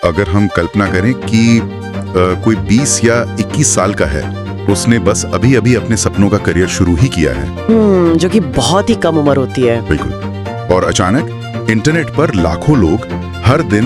अगर हम कल्पना करें कि कोई 20 या 21 साल का है, उसने बस अभी अभी अपने सपनों का करियर शुरू ही किया है, जो कि बहुत ही कम उम्र होती है। बिल्कुल, और अचानक इंटरनेट पर लाखों लोग हर दिन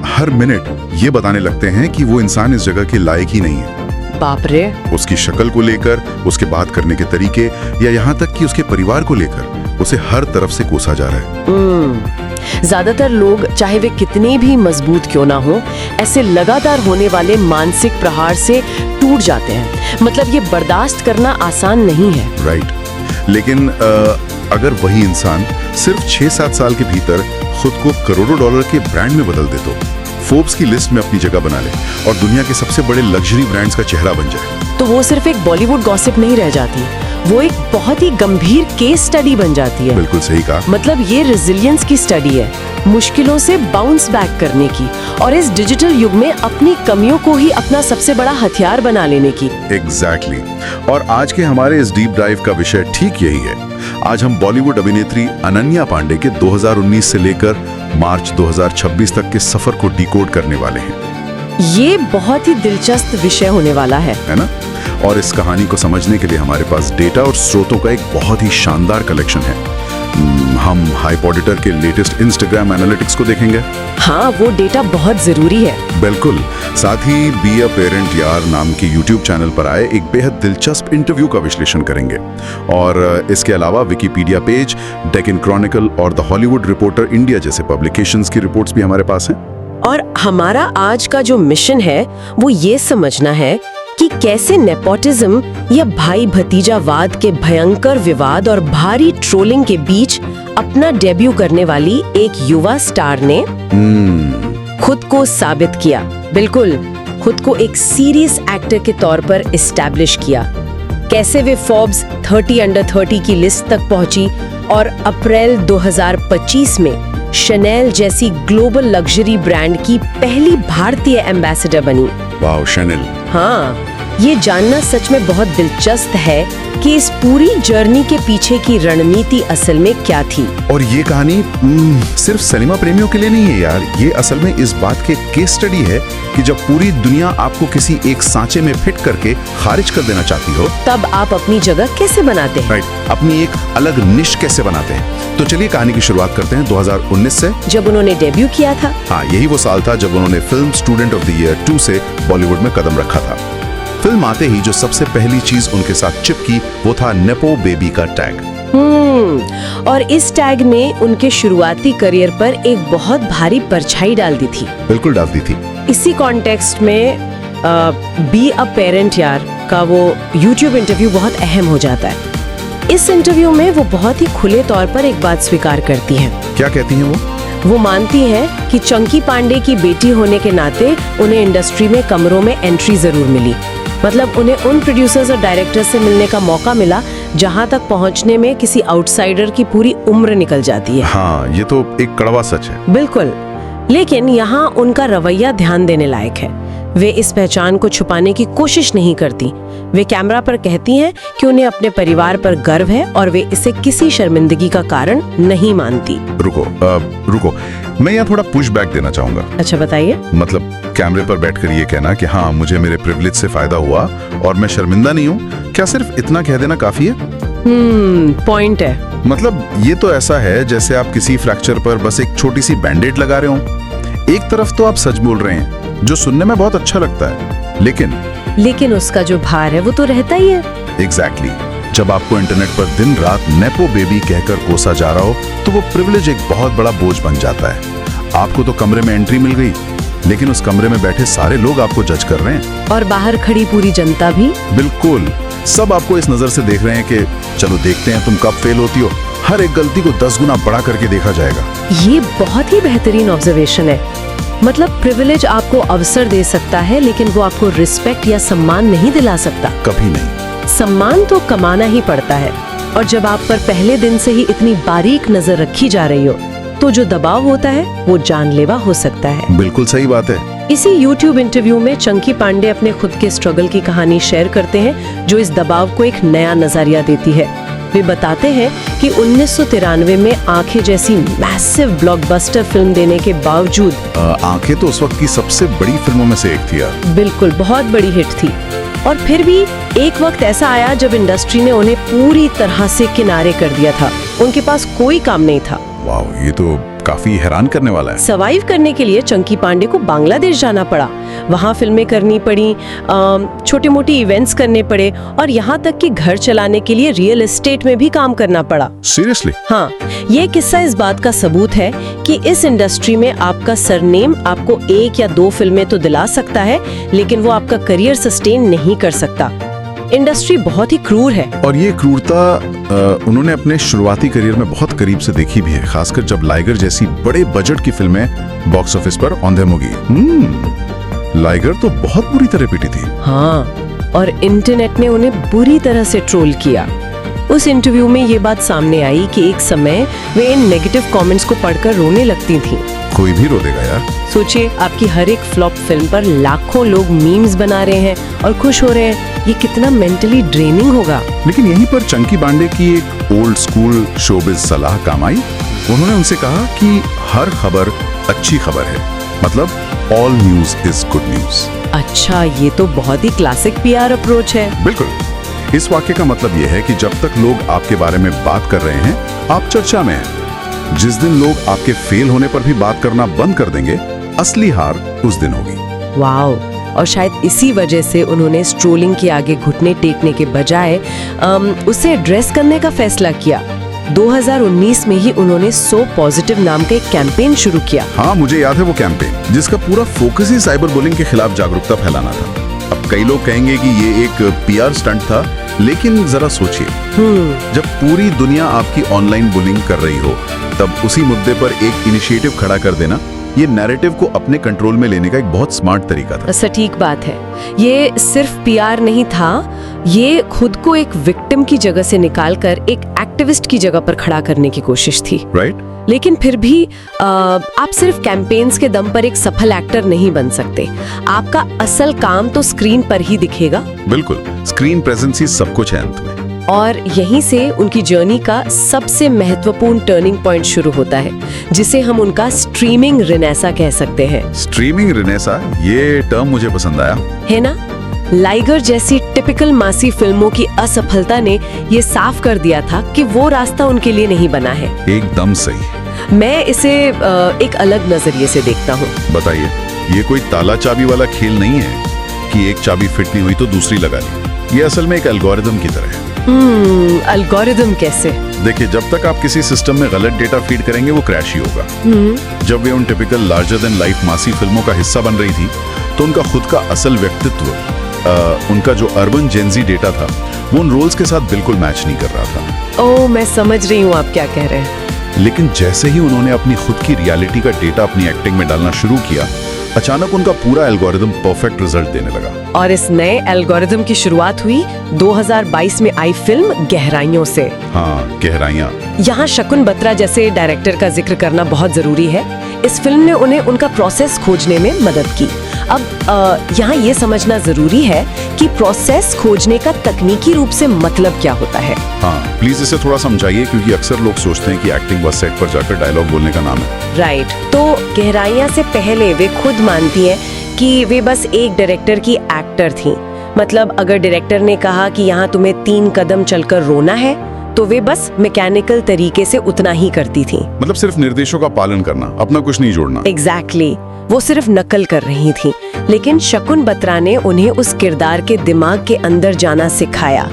हर मिनट ये बताने लगते हैं कि वो इंसान इस जगह के लायक ही नहीं है। बाप रे। उसकी शक्ल को लेकर, उसके बात करने के तरीके, या यहाँ तक कि उसके परिवार को लेकर उसे हर तरफ से कोसा जा रहा है। ज्यादातर लोग, चाहे वे कितने भी मजबूत क्यों ना हो, ऐसे लगातार होने वाले मानसिक प्रहार से टूट जाते हैं। मतलब ये बर्दाश्त करना आसान नहीं है। राइट। लेकिन अगर वही इंसान सिर्फ 6-7 साल के भीतर खुद को करोड़ों डॉलर के ब्रांड में बदल दे, तो फोर्ब्स की लिस्ट में अपनी जगह बना ले और दुनिया के सबसे बड़े लग्जरी ब्रांड्स का चेहरा बन जाए, तो वो सिर्फ एक बॉलीवुड गॉसिप नहीं रह जाती, वो एक बहुत ही गंभीर केस स्टडी बन जाती है। बिल्कुल सही कहा। मतलब ये रेजिलियंस की स्टडी है, मुश्किलों से बाउंस बैक करने की, और इस डिजिटल युग में अपनी कमियों को ही अपना सबसे बड़ा हथियार बना लेने की। एग्जैक्टली। और आज के हमारे इस डीप ड्राइव का विषय ठीक यही है। आज हम बॉलीवुड अभिनेत्री अनन्या पांडे के 2019 से लेकर मार्च 2026 तक के सफर को डिकोड करने वाले हैं। ये बहुत ही दिलचस्प विषय होने वाला है ना? और इस कहानी को समझने के लिए हमारे पास डेटा और स्रोतों का एक बहुत ही शानदार कलेक्शन है। हम हाइपोडिटर के लेटेस्ट इंस्टाग्राम एनालिटिक्स को देखेंगे। हाँ, वो डेटा बहुत जरूरी है। बिल्कुल। साथ ही बी अ पेरेंट यार नाम की यूट्यूब चैनल पर आए एक बेहद दिलचस्प इंटरव्यू का विश्लेषण करेंगे। और इसके अलावा विकिपीडिया पेज, डेक्कन क्रॉनिकल और द हॉलीवुड रिपोर्टर इंडिया जैसे पब्लिकेशंस की रिपोर्ट्स भी हमारे पास हैं। और हमारा आज का जो मिशन है वो ये समझना है कि कैसे नेपोटिज्म या भाई भतीजावाद के भयंकर विवाद और भारी ट्रोलिंग के बीच अपना डेब्यू करने वाली एक युवा स्टार ने खुद को साबित किया। बिल्कुल, खुद को एक सीरियस एक्टर के तौर पर एस्टैब्लिश किया। कैसे वे फोर्ब्स 30 अंडर 30 की लिस्ट तक पहुंची और अप्रैल 2025 में शनेल जैसी ग्लोबल लग्जरी ब्रांड की पहली भारतीय एम्बेसडर बनी। Wow, Chanel. हाँ, ये जानना सच में बहुत दिलचस्प है कि इस पूरी जर्नी के पीछे की रणनीति असल में क्या थी। और ये कहानी सिर्फ सिनेमा प्रेमियों के लिए नहीं है यार, ये असल में इस बात के केस स्टडी है कि जब पूरी दुनिया आपको किसी एक सांचे में फिट करके खारिज कर देना चाहती हो, तब आप अपनी जगह कैसे बनाते हैं। राइट, अपनी एक अलग निश कैसे बनाते हैं। तो चलिए कहानी की शुरुआत करते हैं 2019 से, जब उन्होंने डेब्यू किया था। हाँ, यही वो साल था जब उन्होंने film student of the year 2 से बॉलीवुड में कदम रखा था। फिल्म आते ही जो सबसे पहली चीज उनके साथ चिपकी वो था नेपो बेबी का टैग। और इस टैग ने उनके शुरुआती करियर पर एक बहुत भारी परछाई डाल दी थी। बिल्कुल डालती थी। इसी कॉन्टेक्स्ट में बी अ पेरेंट यार का वो यूट्यूब इंटरव्यू बहुत अहम हो जाता है। इस इंटरव्यू में वो बहुत ही खुले तौर पर एक बात स्वीकार करती हैं। क्या कहती हैं वो मानती हैं कि चंकी पांडे की बेटी होने के नाते उन्हें इंडस्ट्री में कमरों में एंट्री जरूर मिली। मतलब उन्हें उन प्रोड्यूसर्स और डायरेक्टर्स से मिलने का मौका मिला जहां तक पहुंचने में किसी आउटसाइडर की पूरी उम्र निकल जाती है। हाँ, ये तो एक कड़वा सच है। बिल्कुल, लेकिन यहाँ उनका रवैया ध्यान देने लायक है। वे इस पहचान को छुपाने की कोशिश नहीं करती। वे कैमरा पर कहती हैं कि उन्हें अपने परिवार पर गर्व है और वे इसे किसी शर्मिंदगी का कारण नहीं मानती। रुको, मैं यहाँ थोड़ा पुश बैक देना चाहूंगा। अच्छा, बताइए। मतलब कैमरे पर बैठकर ये कहना कि हाँ, मुझे मेरे प्रिविलेज से फायदा हुआ और मैं शर्मिंदा नहीं हूँ, क्या सिर्फ इतना कह देना काफी है? पॉइंट है। मतलब ये तो ऐसा है जैसे आप किसी फ्रैक्चर पर बस एक छोटी सी बैंडेड लगा रहे हो। एक तरफ तो आप सच बोल रहे हैं जो सुनने में बहुत अच्छा लगता है, लेकिन उसका जो भार है वो तो रहता ही है। एग्जैक्टली। जब आपको इंटरनेट पर दिन रात नेपो बेबी कहकर कोसा जा रहा हो तो वो प्रिविलेज एक बहुत बड़ा बोझ बन जाता है। आपको तो कमरे में एंट्री मिल गई, लेकिन उस कमरे में बैठे सारे लोग आपको जज कर रहे हैं। और बाहर खड़ी पूरी जनता भी। बिल्कुल, सब आपको इस नजर से देख रहे हैं कि चलो देखते हैं तुम कब फेल होती हो। हर एक गलती को 10 गुना बढ़ा करके देखा जाएगा। ये बहुत ही बेहतरीन ऑब्जर्वेशन है। मतलब प्रिविलेज आपको अवसर दे सकता है, लेकिन वो आपको रिस्पेक्ट या सम्मान नहीं दिला सकता। कभी नहीं। सम्मान तो कमाना ही पड़ता है, और जब आप पर पहले दिन से ही इतनी बारीक नजर रखी जा रही हो तो जो दबाव होता है वो जानलेवा हो सकता है। बिल्कुल सही बात है। इसी YouTube इंटरव्यू में चंकी पांडे अपने खुद के स्ट्रगल की कहानी शेयर करते हैं जो इस दबाव को एक नया नजरिया देती है। वे बताते हैं कि 1993 में आंखें जैसी मैसिव ब्लॉकबस्टर फिल्म देने के बावजूद आंखें तो उस वक्त की सबसे बड़ी फिल्मों में से एक थी यार। बिल्कुल बहुत बड़ी हिट थी। और फिर भी एक वक्त ऐसा आया जब इंडस्ट्री ने उन्हें पूरी तरह से किनारे कर दिया था। उनके पास कोई काम नहीं था। वाह, ये तो काफी हैरान करने वाला है। सर्वाइव करने के लिए चंकी पांडे को बांग्लादेश जाना पड़ा। वहाँ फिल्में करनी पड़ी, छोटे मोटे इवेंट्स करने पड़े और यहाँ तक कि घर चलाने के लिए रियल एस्टेट में भी काम करना पड़ा। सीरियसली? हाँ, ये किस्सा इस बात का सबूत है कि इस इंडस्ट्री में आपका सरनेम आपको 1 या 2 फिल्में तो दिला सकता है, लेकिन वो आपका करियर सस्टेन नहीं कर सकता। इंडस्ट्री बहुत ही क्रूर है। और ये क्रूरता उन्होंने अपने शुरुआती करियर में बहुत करीब से देखी भी है, खासकर जब लाइगर जैसी बड़े बजट की फिल्में बॉक्स ऑफिस पर औंधे मुगी। लाइगर तो बहुत बुरी तरह पिटी थी। हाँ, और इंटरनेट ने उन्हें बुरी तरह से ट्रोल किया। उस इंटरव्यू में ये बात सामने आई कि एक समय वे इन नेगेटिव कमेंट्स को पढ़कर रोने लगती थीं। कोई भी रो देगा यार। सोचिए, आपकी हर एक फ्लॉप फिल्म पर लाखों लोग मीम्स बना रहे हैं और खुश हो रहे हैं। ये कितना मेंटली ड्रेनिंग होगा। लेकिन यहीं पर चंकी पांडे की एक ओल्ड स्कूल शोबिज सलाह काम आई। उन्होंने उनसे कहा कि हर खबर अच्छी खबर है, मतलब all news is good news. अच्छा, ये तो बहुत ही क्लासिक पीआर अप्रोच है। बिल्कुल। इस वाक्य का मतलब यह है कि जब तक लोग आपके बारे में बात कर रहे हैं, आप चर्चा में हैं। जिस दिन लोग आपके फेल होने पर भी बात करना बंद कर देंगे, असली हार उस दिन होगी। वाओ, और शायद इसी वजह से उन्होंने स्ट्रोलिंग के आगे घुटने टेकने के बजाय उसे एड्रेस करने का फैसला किया। 2019 में ही उन्होंने सो पॉजिटिव नाम का एक कैंपेन शुरू किया। हाँ, मुझे याद है वो कैंपेन, जिसका पूरा फोकस ही साइबर बुलिंग के खिलाफ जागरूकता फैलाना था। अब कई लोग कहेंगे कि ये एक पीआर स्टंट था, लेकिन जरा सोचिए, जब पूरी दुनिया आपकी ऑनलाइन बुलिंग कर रही हो, तब उसी मुद्दे पर एक इनिशिएटिव खड़ा कर देना, ये नैरेटिव को अपने कंट्रोल में लेने का एक बहुत स्मार्ट तरीका था। सटीक बात है। ये सिर्फ पीआर नहीं था, ये खुद को एक विक्टिम की जगह से निकालकर एक एक्टिविस्ट की जगह पर खड़ा करने की कोशिश थी। राइट। लेकिन फिर भी आप सिर्फ कैंपेन्स के दम पर एक सफल एक्टर नहीं बन सकते। आपका असल काम तो स्क्रीन पर ही दिखेगा। बिल्कुल, स्क्रीन प्रेजेंस ही सब कुछ है अंत में। और यहीं से उनकी जर्नी का सबसे महत्वपूर्ण टर्निंग पॉइंट शुरू होता है, जिसे हम उनका स्ट्रीमिंग रिनेसा कह सकते हैं। स्ट्रीमिंग रिनेसा, ये टर्म मुझे पसंद आया। है ना? लाइगर जैसी टिपिकल मासी फिल्मों की असफलता ने ये साफ कर दिया था कि वो रास्ता उनके लिए नहीं बना है। एकदम सही। मैं इसे एक अलग नजरिए से देखता हूँ। बताइए। ये कोई ताला चाबी वाला खेल नहीं है कि एक चाबी फिट नहीं हुई तो दूसरी लगा ली। ये असल में एक एल्गोरिदम की तरह है। एल्गोरिदम कैसे? देखिए, जब तक आप किसी सिस्टम में गलत डेटा फीड करेंगे, वो क्रैश ही होगा। जब वे उन टिपिकल लार्जर देन लाइफ मासी फिल्मों का हिस्सा बन रही थी, तो उनका खुद का असल व्यक्तित्व, उनका जो अर्बन जेनजी डेटा था, वो उन रोल्स के साथ बिल्कुल मैच नहीं कर रहा था। ओह, मैं समझ रही हूँ आप क्या कह रहे हैं। लेकिन जैसे ही उन्होंने अपनी खुद की रियलिटी का डेटा अपनी एक्टिंग में डालना शुरू किया, अचानक उनका पूरा एल्गोरिदम परफेक्ट रिजल्ट देने लगा। और इस नए एल्गोरिदम की शुरुआत हुई 2022 में आई फिल्म गहराइयों से। हाँ, गहराइयाँ। यहाँ शकुन बत्रा जैसे डायरेक्टर का जिक्र करना बहुत जरूरी है। इस फिल्म ने उन्हें उनका प्रोसेस खोजने में मदद की। अब यहाँ ये समझना जरूरी है कि प्रोसेस खोजने का तकनीकी रूप से मतलब क्या होता है। हाँ, प्लीज इसे थोड़ा समझाइए, क्योंकि अक्सर लोग सोचते हैं कि एक्टिंग बस सेट पर जाकर डायलॉग बोलने का नाम है। राइट। तो गहराइयाँ से पहले वे खुद मानती हैं कि वे बस एक डायरेक्टर की एक्टर थीं। मतलब अगर डायरेक्टर ने कहा कि यहाँ तुम्हें 3 कदम चलकर रोना है, तो वे बस मैकेनिकल तरीके से उतना ही करती थीं। मतलब सिर्फ निर्देशों का पालन करना, अपना कुछ नहीं जोड़ना। एग्जैक्टली। वो सिर्फ नकल कर रही थीं। लेकिन शकुन बत्रा ने उन्हें उस किरदार के दिमाग के अंदर जाना सिखाया।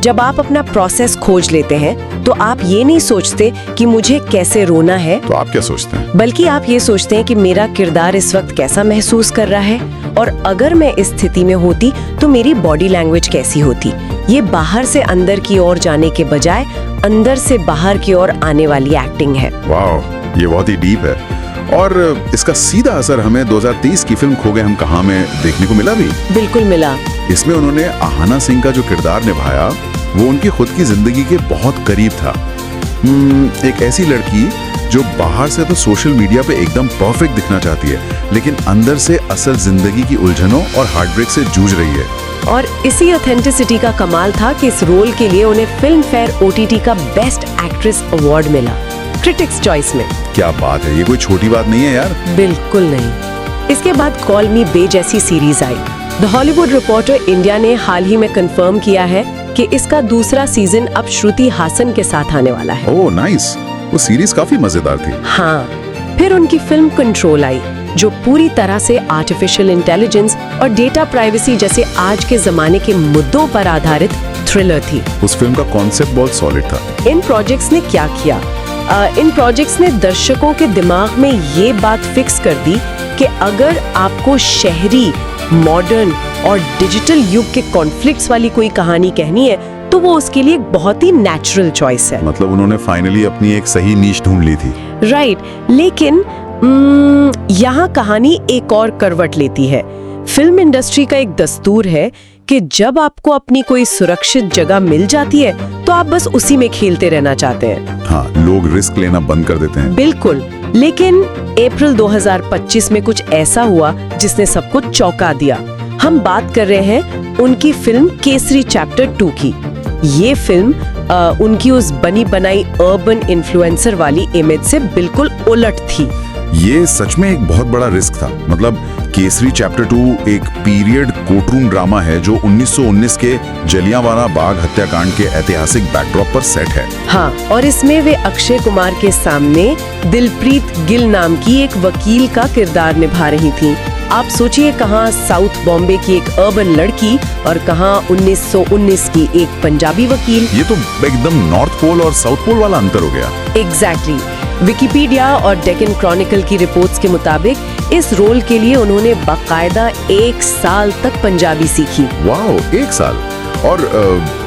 जब आप अपना प्रोसेस खोज लेते हैं, तो आप ये नहीं सोचते कि मुझे कैसे रोना है, तो आप क्या सोचते हैं? बल्कि आप ये सोचते हैं कि मेरा किरदार इस वक्त कैसा महसूस कर रहा है, और अगर मैं इस स्थिति में होती तो मेरी बॉडी लैंग्वेज कैसी होती। ये बाहर से अंदर की ओर जाने के बजाय अंदर से बाहर की ओर आने वाली एक्टिंग है। वाह, ये बहुत ही डीप है। और इसका सीधा असर हमें 2023 की फिल्म खो गए हम कहां में देखने को मिला भी। बिल्कुल मिला। इसमें उन्होंने आहाना सिंह का जो किरदार निभाया, वो उनकी खुद की जिंदगी के बहुत करीब था। एक ऐसी लड़की जो बाहर से तो सोशल मीडिया पे एकदम परफेक्ट दिखना चाहती है, लेकिन अंदर से असल जिंदगी की उलझनों और हार्ट ब्रेक से जूझ रही है। और इसी ऑथेंटिसिटी का कमाल था कि इस रोल के लिए उन्हें फिल्म फेयर OTT का बेस्ट एक्ट्रेस अवार्ड मिला, क्रिटिक्स चॉइस में। क्या बात है, ये कोई छोटी बात नहीं है यार। बिल्कुल नहीं। इसके बाद कॉल मी बे जैसी series I. The Hollywood reporter India ने हाल ही में कंफर्म किया है कि इसका दूसरा सीजन अब श्रुति हासन के साथ आने वाला है। ओह नाइस, वो सीरीज काफी मजेदार थी। हाँ, फिर उनकी फिल्म कंट्रोल आई, जो पूरी तरह से आर्टिफिशियल इंटेलिजेंस और डेटा प्राइवेसी जैसे आज के जमाने के मुद्दों पर आधारित थ्रिलर थी। उस फिल्म का कॉन्सेप्ट बहुत सॉलिड था। इन प्रोजेक्ट्स ने क्या किया? इन प्रोजेक्ट्स ने दर्शकों के दिमाग में ये बात फिक्स कर दी कि अगर आपको शहरी, मॉडर्न और डिजिटल युग के कॉन्फ्लिक्ट्स वाली कोई कहानी कहनी है तो वो उसके लिए एक बहुत ही नेचुरल चॉइस है। मतलब उन्होंने फाइनली अपनी एक सही नीश ढूंढ ली थी। राइट, लेकिन यहाँ कहानी एक और करवट लेती है। फिल्म इंडस्ट्री का एक दस्तूर है कि जब आपको अपनी कोई सुरक्षित जगह मिल जाती है तो आप बस उसी में खेलते रहना चाहते हैं। हाँ, लोग रिस्क लेना बंद कर देते हैं। बिल्कुल, लेकिन अप्रैल 2025 में कुछ ऐसा हुआ जिसने सबको चौंका दिया। हम बात कर रहे हैं उनकी फिल्म केसरी चैप्टर 2 की। ये फिल्म उनकी उस बनी बनाई अर्बन इन्फ्लुएंसर वाली इमेज से बिल्कुल उलट थी। ये सच में एक बहुत बड़ा रिस्क था। मतलब केसरी चैप्टर 2 एक पीरियड कोर्टरूम ड्रामा है जो 1919 के जलियांवाला बाग हत्याकांड के ऐतिहासिक बैकड्रॉप पर सेट है। हाँ, और इसमें वे अक्षय कुमार के सामने दिलप्रीत गिल नाम की एक वकील का किरदार निभा रही थी। आप सोचिए, कहाँ साउथ बॉम्बे की एक अर्बन लड़की और कहाँ 1919 की एक पंजाबी वकील। ये तो एकदम नॉर्थ पोल और साउथ पोल वाला अंतर हो गया। एग्जैक्टली। विकिपीडिया और डेक्कन क्रॉनिकल की रिपोर्ट्स के मुताबिक इस रोल के लिए उन्होंने बाकायदा 1 साल तक पंजाबी सीखी। वाओ, 1 साल! और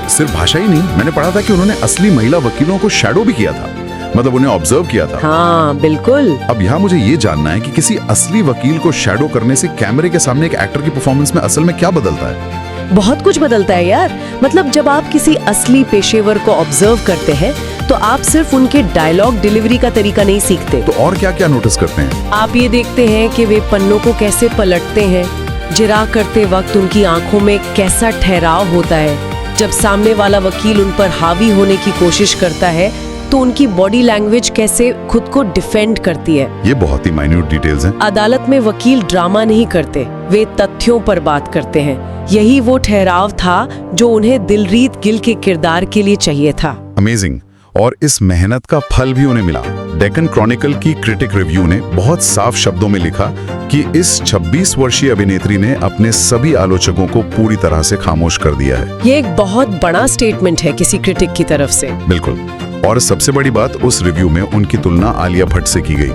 सिर्फ भाषा ही नहीं, मैंने पढ़ा था कि उन्होंने असली महिला वकीलों को शैडो भी किया था, मतलब उन्हें ऑब्जर्व किया था। हाँ बिल्कुल। अब यहाँ मुझे ये जानना है कि किसी असली वकील को शैडो करने से कैमरे के सामने एक एक्टर की परफॉर्मेंस में असल में क्या बदलता है? बहुत कुछ बदलता है यार। मतलब जब आप किसी असली पेशेवर को ऑब्जर्व करते हैं तो आप सिर्फ उनके डायलॉग डिलीवरी का तरीका नहीं सीखते। तो और क्या क्या नोटिस करते हैं? आप ये देखते हैं कि वे पन्नों को कैसे पलटते हैं, जिरा करते वक्त उनकी आंखों में कैसा ठहराव होता है। जब सामने वाला वकील उन पर हावी होने की कोशिश करता है तो उनकी बॉडी लैंग्वेज कैसे खुद को डिफेंड करती है। ये बहुत ही माइन्यूट डिटेल्स हैं। अदालत में वकील ड्रामा नहीं करते, वे तथ्यों पर बात करते हैं। यही वो ठहराव था जो उन्हें दिलप्रीत गिल के किरदार के लिए चाहिए था। अमेजिंग। और इस मेहनत का फल भी उन्हें मिला। डेक्कन क्रॉनिकल की क्रिटिक रिव्यू ने बहुत साफ शब्दों में लिखा कि इस 26 वर्षीय अभिनेत्री ने अपने सभी आलोचकों को पूरी तरह से खामोश कर दिया है। ये एक बहुत बड़ा स्टेटमेंट है किसी क्रिटिक की तरफ से। बिल्कुल। और सबसे बड़ी बात, उस रिव्यू में उनकी तुलना आलिया भट्ट से की गई।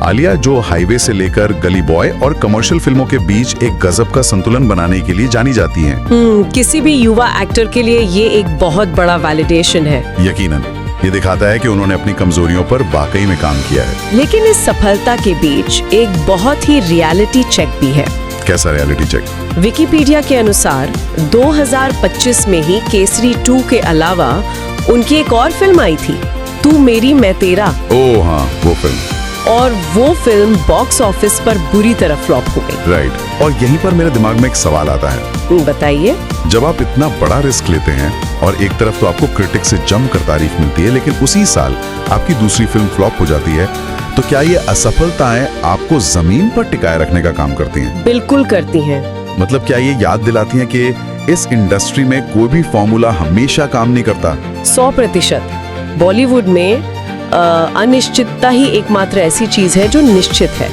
आलिया, जो हाईवे से लेकर गली बॉय और कमर्शियल फिल्मों के बीच एक गजब का संतुलन बनाने के लिए जानी जाती हैं। किसी भी युवा एक्टर के लिए ये एक बहुत बड़ा वैलिडेशन है। यकीनन। ये दिखाता है कि उन्होंने अपनी कमजोरियों पर वाकई में काम किया है। लेकिन इस सफलता के बीच एक बहुत ही रियलिटी चेक भी है। कैसा रियलिटी चेक? विकिपीडिया के अनुसार 2025 में ही केसरी 2 के अलावा उनकी एक और फिल्म आई थी, तू मेरी मैं तेरा। ओह हाँ, वो फिल्म। और वो फिल्म बॉक्स ऑफिस पर बुरी तरह फ्लॉप हो गई। राइट। और यहीं पर मेरे दिमाग में एक सवाल आता है। बताइए। जब आप इतना बड़ा रिस्क लेते हैं और एक तरफ तो आपको क्रिटिक से जमकर तारीफ मिलती है, लेकिन उसी साल आपकी दूसरी फिल्म फ्लॉप हो जाती है, तो क्या ये असफलताएं आपको जमीन पर टिकाए रखने का काम करती हैं? बिल्कुल करती हैं। मतलब क्या ये याद दिलाती हैं कि इस इंडस्ट्री में कोई भी फॉर्मूला हमेशा काम नहीं करता? 100%। बॉलीवुड में अनिश्चितता ही एकमात्र ऐसी चीज है जो निश्चित है।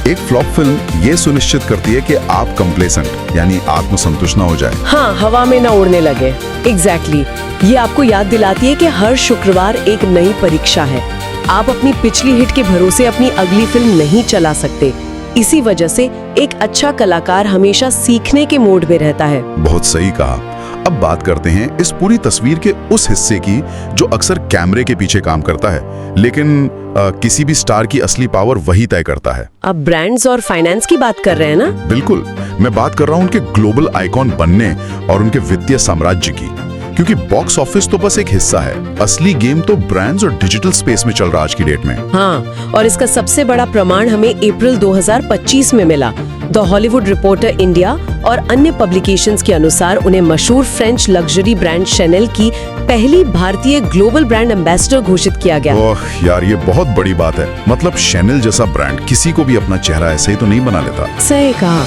एक फ्लॉप फिल्म ये सुनिश्चित करती है कि आप कंप्लेसेंट यानी आत्मसंतुष्ट ना हो जाए। हाँ, हवा में ना उड़ने लगे। एग्जैक्टली। ये आपको याद दिलाती है कि हर शुक्रवार एक नई परीक्षा है। आप अपनी पिछली हिट के भरोसे अपनी अगली फिल्म नहीं चला सकते। इसी वजह से एक अच्छा कलाकार हमेशा सीखने के मोड में रहता है। बहुत सही कहा। अब बात करते हैं इस पूरी तस्वीर के उस हिस्से की जो अक्सर कैमरे के पीछे काम करता है, लेकिन किसी भी स्टार की असली पावर वही तय करता है। अब ब्रांड्स और फाइनेंस की बात कर रहे हैं ना? बिल्कुल। मैं बात कर रहा हूं उनके ग्लोबल आइकॉन बनने और उनके वित्तीय साम्राज्य की। क्योंकि बॉक्स ऑफिस तो बस एक हिस्सा है, असली गेम तो ब्रांड्स और डिजिटल स्पेस में चल रहा आज की डेट में। हाँ, और इसका सबसे बड़ा प्रमाण हमें अप्रैल 2025 में मिला, द हॉलीवुड रिपोर्टर इंडिया और अन्य पब्लिकेशंस के अनुसार उन्हें मशहूर फ्रेंच लग्जरी ब्रांड शैनेल की पहली भारतीय ग्लोबल ब्रांड एम्बेसडर घोषित किया गया। ओह यार, ये बहुत बड़ी बात है। मतलब शैनेल जैसा ब्रांड किसी को भी अपना चेहरा ऐसे ही तो नहीं बना लेता। सही कहा।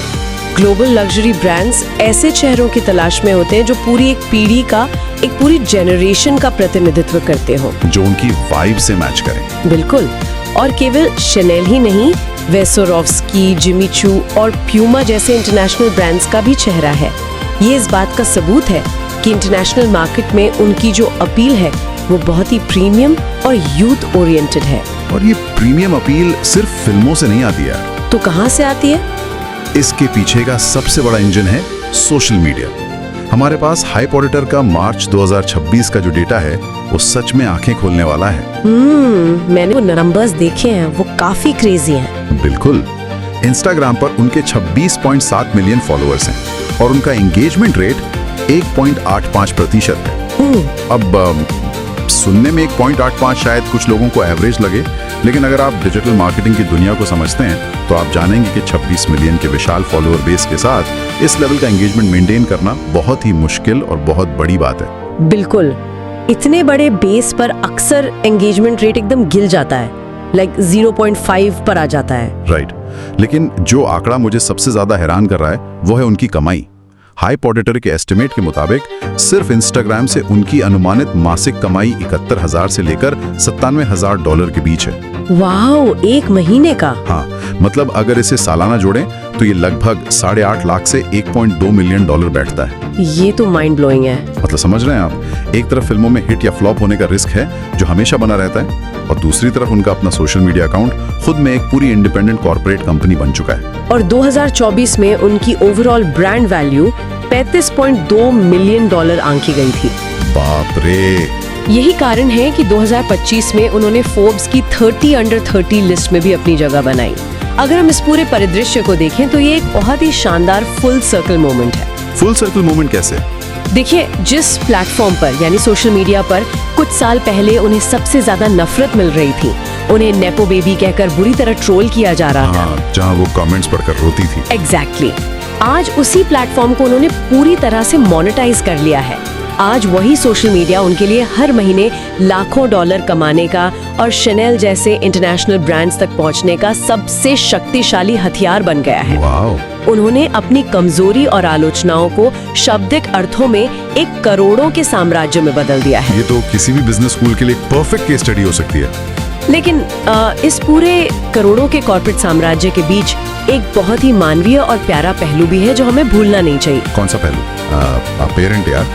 ग्लोबल लग्जरी ब्रांड्स ऐसे चेहरों की तलाश में होते हैं जो पूरी एक पीढ़ी का, एक पूरी जनरेशन का प्रतिनिधित्व करते हो, जो उनकी वाइब से मैच करें। बिल्कुल। और केवल शैनेल ही नहीं, वेसोरोव्स्की, जिमी चू और प्यूमा जैसे इंटरनेशनल ब्रांड्स का भी चेहरा है। ये इस बात का सबूत है कि इंटरनेशनल मार्केट में उनकी जो अपील है वो बहुत ही प्रीमियम और यूथ ओरिएंटेड है। और ये प्रीमियम अपील सिर्फ फिल्मों से नहीं आती है। तो कहाँ से आती है? इसके पीछे का सबसे बड़ा इंजन है सोशल मीडिया। हमारे पास हाइप ऑडिटर का मार्च 2026 का जो डेटा है वो सच में आंखें खोलने वाला है। मैंने वो नंबर्स देखे हैं, वो काफी क्रेजी हैं। बिल्कुल। इंस्टाग्राम पर उनके 26.7 मिलियन फॉलोअर्स हैं और उनका एंगेजमेंट रेट 1.85% है। अब सुनने में 1.85 शायद कुछ लोगों को एवरेज लगे, लेकिन अगर आप डिजिटल मार्केटिंग की दुनिया को समझते हैं तो आप जानेंगे कि 26 मिलियन के विशाल फॉलोअर बेस के साथ इस लेवल का एंगेजमेंट मेंटेन करना बहुत ही मुश्किल और बहुत बड़ी बात है। बिल्कुल। इतने बड़े बेस पर अक्सर एंगेजमेंट रेट एकदम गिर जाता है, लाइक 0.5 पर आ जाता है। राइट। लेकिन जो आंकड़ा मुझे सबसे ज्यादा हैरान कर रहा है वो है उनकी कमाई। हाइप ऑडिटर के एस्टिमेट के मुताबिक सिर्फ इंस्टाग्राम से उनकी अनुमानित मासिक कमाई 71,000 से लेकर $97,000 के बीच है। वाओ, एक महीने का? हाँ, मतलब अगर इसे सालाना जोड़ें तो ये लगभग 8.5 लाख से $1.2 मिलियन बैठता है। ये तो माइंड ब्लोइंग है। मतलब समझ रहे हैं आप, एक तरफ फिल्मों में हिट या फ्लॉप होने का रिस्क है जो हमेशा बना रहता है, और दूसरी तरफ उनका अपना सोशल मीडिया अकाउंट खुद में एक पूरी इंडिपेंडेंट कॉर्पोरेट कंपनी बन चुका है। और 2024 में उनकी ओवरऑल ब्रांड वैल्यू $35.2 मिलियन आंकी गई थी। बाप रे। यही कारण है कि 2025 में उन्होंने फोर्ब्स की 30 अंडर 30 लिस्ट में भी अपनी जगह बनाई। अगर हम इस पूरे परिदृश्य को देखें तो ये एक बहुत ही शानदार फुल सर्कल मोमेंट है। फुल सर्कल मोमेंट कैसे? देखिए, जिस प्लेटफॉर्म पर यानी सोशल मीडिया पर कुछ साल पहले उन्हें सबसे ज्यादा नफरत मिल रही थी, उन्हें नेपो बेबी कहकर बुरी तरह ट्रोल किया जा रहा था, जहां वो कमेंट्स पढ़कर रोती थी। एग्जैक्टली। आज उसी प्लेटफॉर्म को उन्होंने पूरी तरह से मोनेटाइज कर लिया है। आज वही सोशल मीडिया उनके लिए हर महीने लाखों डॉलर कमाने का और शैनेल जैसे इंटरनेशनल ब्रांड्स तक पहुंचने का सबसे शक्तिशाली हथियार बन गया है। वाओ। उन्होंने अपनी कमजोरी और आलोचनाओं को शाब्दिक अर्थों में एक करोड़ों के साम्राज्य में बदल दिया है। ये तो किसी भी बिजनेस स्कूल के लिए परफेक्ट केस स्टडी हो सकती है। लेकिन इस पूरे करोड़ों के कॉर्पोरेट साम्राज्य के बीच एक बहुत ही मानवीय और प्यारा पहलू भी है जो हमें भूलना नहीं चाहिए। कौन सा पहलू? पेरेंट यार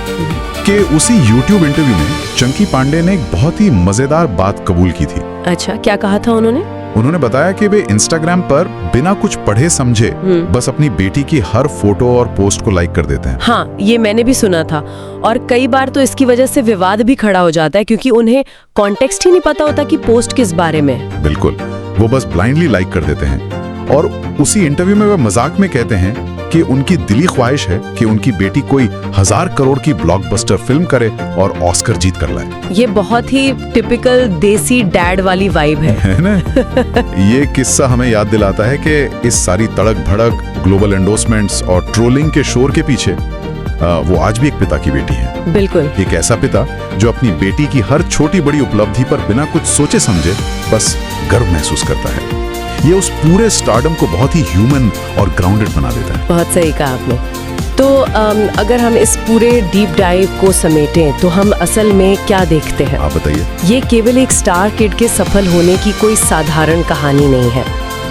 के उसी YouTube इंटरव्यू में चंकी पांडे ने एक बहुत ही मजेदार बात कबूल की थी। अच्छा, क्या कहा था उन्होंने? उन्होंने बताया कि वे इंस्टाग्राम पर बिना कुछ पढ़े समझे बस अपनी बेटी की हर फोटो और पोस्ट को लाइक कर देते हैं। हाँ, ये मैंने भी सुना था, और कई बार तो इसकी वजह से विवाद भी खड़ा हो जाता है क्योंकि उन्हें कॉन्टेक्स्ट ही नहीं पता होता कि पोस्ट किस बारे में। बिल्कुल, वो बस ब्लाइंडली लाइक कर देते हैं। और उसी इंटरव्यू में वे मजाक में कहते हैं कि उनकी दिली ख्वाहिश है कि उनकी बेटी कोई 1000 करोड़ की ब्लॉकबस्टर फिल्म करे और ऑस्कर जीत कर लाए। ये बहुत ही टिपिकल देसी डैड वाली वाइब है ना? ये किस्सा हमें याद दिलाता है कि इस सारी तड़क भड़क, ग्लोबल एंडोर्समेंट्स और ट्रोलिंग के शोर के पीछे वो आज भी एक पिता की बेटी है। बिल्कुल। एक ऐसा पिता जो अपनी बेटी की हर छोटी बड़ी उपलब्धि पर बिना कुछ सोचे समझे बस गर्व महसूस करता है। ये उस पूरे स्टारडम को बहुत ही ह्यूमन और ग्राउंडेड बना देता है। बहुत सही कहा आपने। तो अगर हम इस पूरे डीप डाइव को समेटें तो हम असल में क्या देखते हैं? आप बताइए। ये केवल एक स्टार किड के सफल होने की कोई साधारण कहानी नहीं है।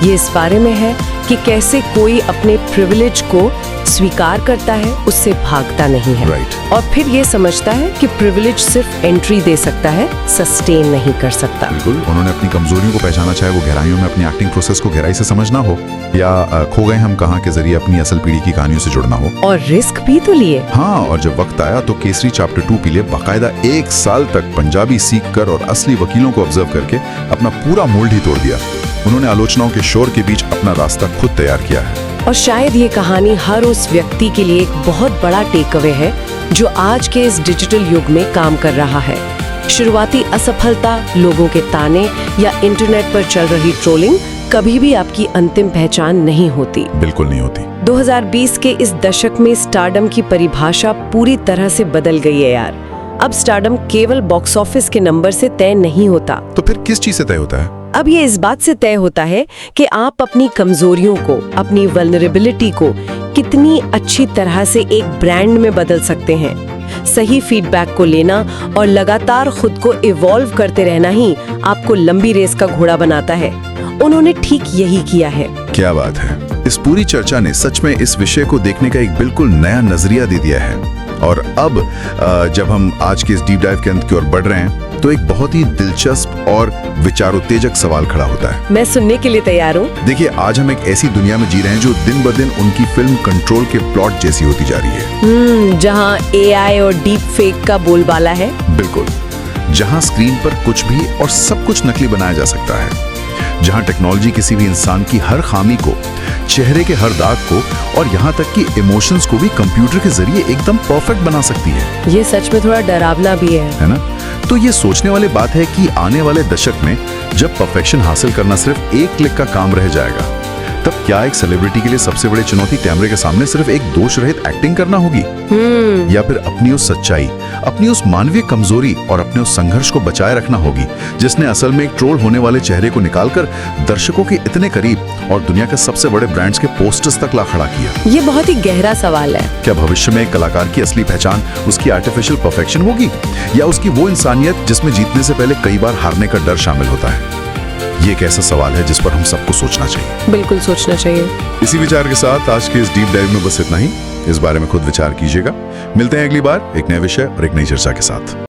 ये इस बारे में है कि कैसे कोई अपने प्रिविलेज को स्वीकार करता है, उससे भागता नहीं है। Right. और फिर ये समझता है कि प्रिविलेज सिर्फ एंट्री दे सकता है, सस्टेन नहीं कर सकता। बिल्कुल, उन्होंने अपनी कमजोरियों को पहचाना, चाहे वो गहराइयों में अपनी एक्टिंग प्रोसेस को गहराई से समझना हो या खो गए हम कहाँ के जरिए अपनी असल पीढ़ी की कहानियों से जुड़ना हो। और रिस्क भी तो लिए। हाँ, और जब वक्त आया तो केसरी चैप्टर 2 के लिए बाकायदा 1 साल तक पंजाबी सीख कर और असली वकीलों को ऑब्जर्व करके अपना पूरा मोल्ड ही तोड़ दिया। उन्होंने आलोचनाओं के शोर के बीच अपना रास्ता खुद तैयार किया है। और शायद ये कहानी हर उस व्यक्ति के लिए एक बहुत बड़ा टेक अवे है जो आज के इस डिजिटल युग में काम कर रहा है। शुरुआती असफलता, लोगों के ताने या इंटरनेट पर चल रही ट्रोलिंग कभी भी आपकी अंतिम पहचान नहीं होती। बिल्कुल नहीं होती। 2020 के इस दशक में स्टारडम की परिभाषा पूरी तरह से बदल गई है यार। अब स्टारडम केवल बॉक्स ऑफिस के नंबर से तय नहीं होता। तो फिर किस चीज से तय होता है? अब ये इस बात से तय होता है कि आप अपनी कमजोरियों को, अपनी वल्नरेबिलिटी को कितनी अच्छी तरह से एक ब्रांड में बदल सकते हैं। सही फीडबैक को लेना और लगातार खुद को इवॉल्व करते रहना ही आपको लंबी रेस का घोड़ा बनाता है। उन्होंने ठीक यही किया है। क्या बात है। इस पूरी चर्चा ने सच में इस विषय को देखने का एक बिल्कुल नया नजरिया दे दिया है। और अब जब हम आज के इस डीप डाइव के अंत की ओर बढ़ रहे हैं तो एक बहुत ही दिलचस्प और विचारोत्तेजक सवाल खड़ा होता है। मैं सुनने के लिए तैयार हूँ। देखिए, आज हम एक ऐसी दुनिया में जी रहे हैं जो दिन ब दिन उनकी फिल्म कंट्रोल के प्लॉट जैसी होती जा रही है। जहाँ AI और डीप फेक का बोलबाला है। बिल्कुल। जहाँ स्क्रीन पर कुछ भी और सब कुछ नकली बनाया जा सकता है। जहाँ टेक्नोलॉजी किसी भी इंसान की हर खामी को, चेहरे के हर दाग को और यहाँ तक कि इमोशंस को भी कंप्यूटर के जरिए एकदम परफेक्ट बना सकती है। ये सच में थोड़ा डरावना भी है ना? तो ये सोचने वाली बात है कि आने वाले दशक में जब परफेक्शन हासिल करना सिर्फ एक क्लिक का काम रह जाएगा, तब क्या एक सेलिब्रिटी के लिए सबसे बड़ी चुनौती कैमरे के सामने सिर्फ एक दोष रहित एक्टिंग करना होगी, या फिर अपनी उस सच्चाई, अपनी उस मानवीय कमजोरी और अपने उस संघर्ष को बचाए रखना होगी जिसने असल में एक ट्रोल होने वाले चेहरे को निकालकर दर्शकों के इतने करीब और दुनिया के सबसे बड़े ब्रांड्स के पोस्टर्स तक ला खड़ा किया। ये बहुत ही गहरा सवाल है। क्या भविष्य में एक कलाकार की असली पहचान उसकी आर्टिफिशियल परफेक्शन होगी, या उसकी वो इंसानियत जिसमें जीतने से पहले कई बार हारने का डर शामिल होता है? ये एक ऐसा सवाल है जिस पर हम सबको सोचना चाहिए। बिल्कुल सोचना चाहिए। इसी विचार के साथ आज के इस डीप डाइव में बस इतना ही। इस बारे में खुद विचार कीजिएगा। मिलते हैं अगली बार एक नए विषय और एक नई चर्चा के साथ।